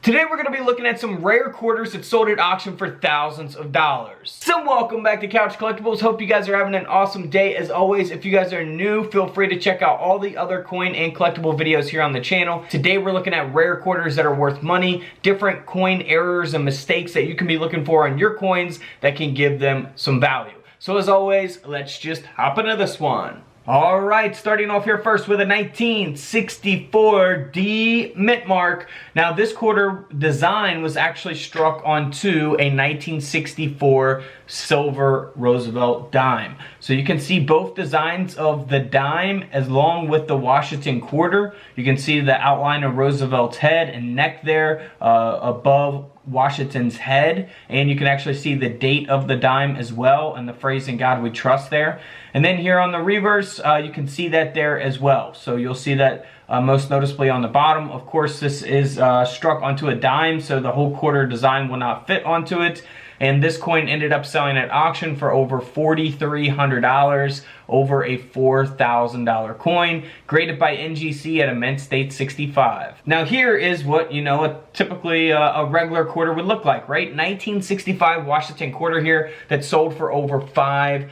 Today we're going to be looking at some rare quarters that sold at auction for thousands of dollars. So welcome back to Couch Collectibles. Hope you guys are having an awesome day. As always, if you guys are new, feel free to check out all the other coin and collectible videos here on the channel. Today we're looking at rare quarters that are worth money, different coin errors and mistakes that you can be looking for on your coins that can give them some value. So as always, let's just hop into this one. Alright, starting off here first with a 1964 D mint mark. Now this quarter design was actually struck onto a 1964 silver Roosevelt dime. So you can see both designs of the dime along with the Washington quarter. You can see the outline of Roosevelt's head and neck there above Washington's head, and you can actually see the date of the dime as well and the phrase "In God We Trust" there. And then here on the reverse, you can see that there as well. So you'll see that most noticeably on the bottom. Of course, this is struck onto a dime, so the whole quarter design will not fit onto it. And this coin ended up selling at auction for over $4,300, over a $4,000 coin, graded by NGC at a mint state 65. Now here is what, typically a regular quarter would look like, right? 1965 Washington quarter here that sold for over $5,000.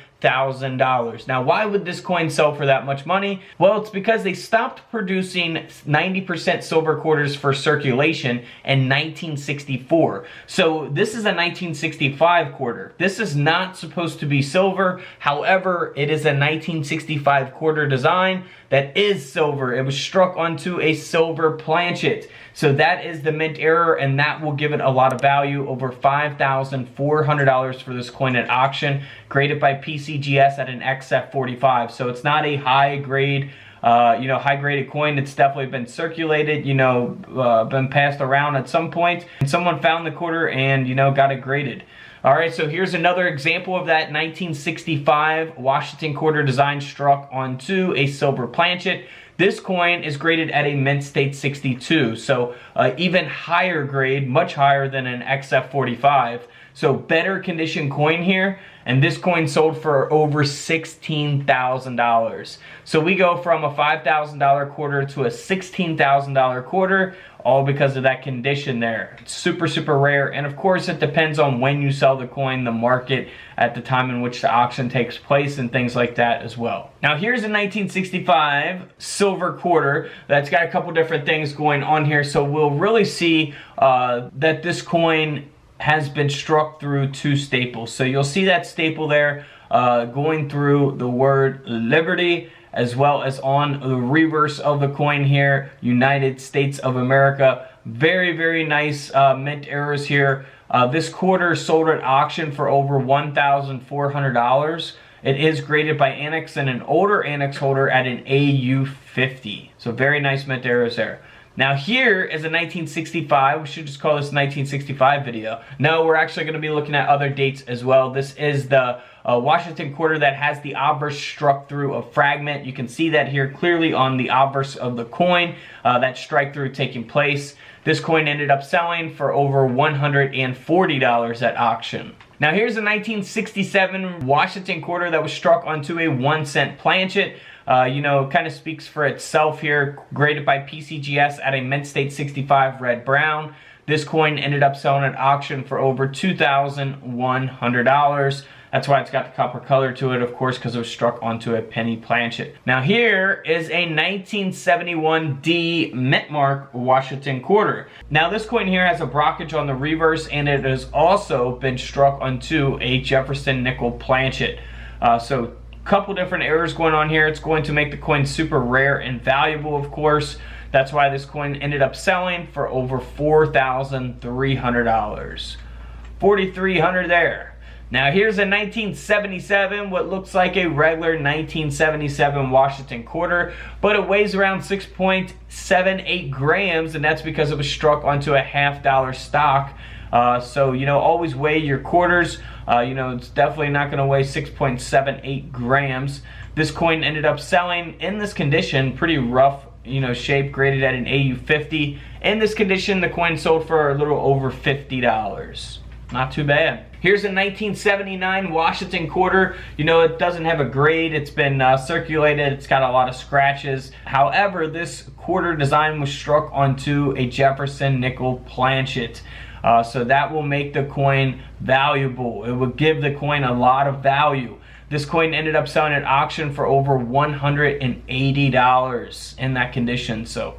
Now, why would this coin sell for that much money? Well, it's because they stopped producing 90% silver quarters for circulation in 1964. So this is a 1965 quarter. This is not supposed to be silver. However, it is a 1965 quarter design that is silver. It was struck onto a silver planchet. So that is the mint error, and that will give it a lot of value, over $5,400 for this coin at auction, graded by PCGS at an XF45. So it's not a high grade, high graded coin. It's definitely been circulated, been passed around at some point. And someone found the quarter and, got it graded. Alright, so here's another example of that 1965 Washington quarter design struck onto a silver planchet. This coin is graded at a mint state 62, so even higher grade, much higher than an XF45. So better condition coin here, and this coin sold for over $16,000. So we go from a $5,000 quarter to a $16,000 quarter, all because of that condition there. It's super, super rare, and of course it depends on when you sell the coin, the market at the time in which the auction takes place, and things like that as well. Now here's a 1965 silver quarter that's got a couple different things going on here, so we'll really see that this coin has been struck through two staples. So you'll see that staple there going through the word Liberty, as well as on the reverse of the coin here, United States of America. Very, very nice mint errors here. This quarter sold at auction for over $1,400. It is graded by Annex and an older Annex holder at an AU50. So very nice mint errors there. Now here is a 1965, we should just call this 1965 video. No, we're actually going to be looking at other dates as well. This is the Washington quarter that has the obverse struck through a fragment. You can see that here clearly on the obverse of the coin, that strike through taking place. This coin ended up selling for over $140 at auction. Now here's a 1967 Washington quarter that was struck onto a 1 cent planchet. Kind of speaks for itself here, graded by PCGS at a mint state 65 red brown. This coin ended up selling at auction for over $2,100. That's why it's got the copper color to it, of course, because it was struck onto a penny planchet. Now here is a 1971 D mint mark Washington quarter. Now this coin here has a brockage on the reverse, and it has also been struck onto a Jefferson nickel planchet. So couple different errors going on here. It's going to make the coin super rare and valuable, of course. That's why this coin ended up selling for over $4,300. $4,300 there. Now here's a 1977, what looks like a regular 1977 Washington quarter, but it weighs around 6.78 grams, and that's because it was struck onto a $half stock. So, always weigh your quarters. It's definitely not going to weigh 6.78 grams. This coin ended up selling in this condition, pretty rough, shape, graded at an AU50. In this condition, the coin sold for a little over $50. Not too bad. Here's a 1979 Washington quarter. You know, it doesn't have a grade. It's been circulated. It's got a lot of scratches. However, this quarter design was struck onto a Jefferson nickel planchet. So that will make the coin valuable. It will give the coin a lot of value. This coin ended up selling at auction for over $180 in that condition. So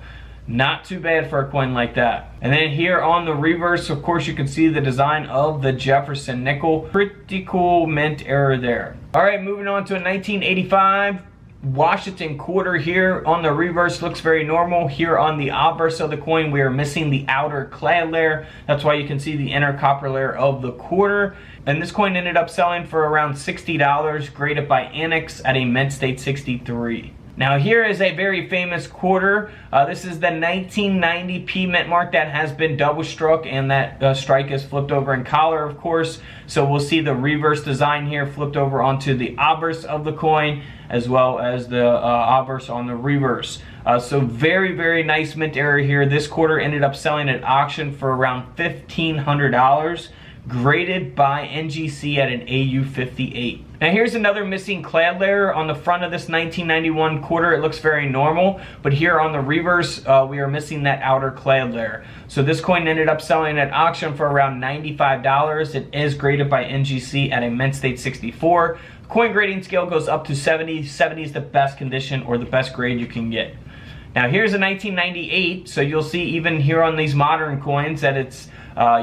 not too bad for a coin like that. And then here on the reverse, of course, you can see the design of the Jefferson nickel. Pretty cool mint error there. All right, moving on to a 1985 Washington quarter. Here on the reverse looks very normal. Here on the obverse of the coin, we are missing the outer clad layer. That's why you can see the inner copper layer of the quarter. And this coin ended up selling for around $60, graded by Annex at a mint state 63. Now here is a very famous quarter. This is the 1990 P mint mark that has been double struck, and that strike is flipped over in collar, of course. So we'll see the reverse design here flipped over onto the obverse of the coin, as well as the obverse on the reverse. So very, very nice mint error here. This quarter ended up selling at auction for around $1,500. Graded by NGC at an AU 58. Now here's another missing clad layer on the front of this 1991 quarter. It looks very normal, but here on the reverse, we are missing that outer clad layer. So this coin ended up selling at auction for around $95. It is graded by NGC at a mint state 64. The coin grading scale goes up to 70. 70 is the best condition or the best grade you can get. Now here's a 1998, so you'll see even here on these modern coins that it's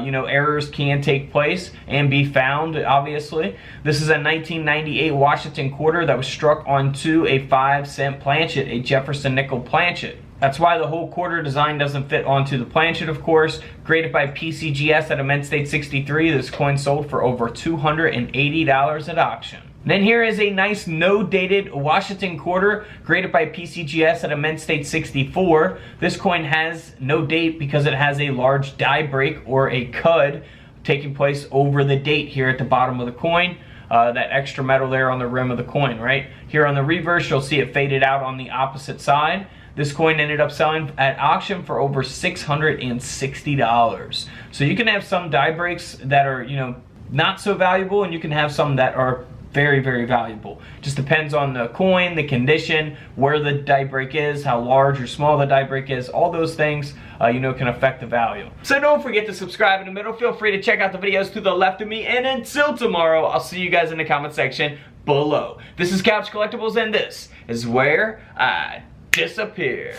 you know, errors can take place and be found, obviously. This is a 1998 Washington quarter that was struck onto a 5-cent planchet, a Jefferson nickel planchet. That's why the whole quarter design doesn't fit onto the planchet, of course. Graded by PCGS at a mint state 63, this coin sold for over $280 at auction. Then here is a nice no-dated Washington quarter graded by PCGS at a mint state 64. This coin has no date because it has a large die break or a cud taking place over the date here at the bottom of the coin. That extra metal there on the rim of the coin, right? Here on the reverse, you'll see it faded out on the opposite side. This coin ended up selling at auction for over $660. So you can have some die breaks that are, you know, not so valuable, and you can have some that are very, very valuable. Just depends on the coin, the condition, where the die break is, how large or small the die break is. All those things, you know, can affect the value. So don't forget to subscribe in the middle. Feel free to check out the videos to the left of me. And until tomorrow, I'll see you guys in the comment section below. This is Couch Collectibles, and this is where I disappear.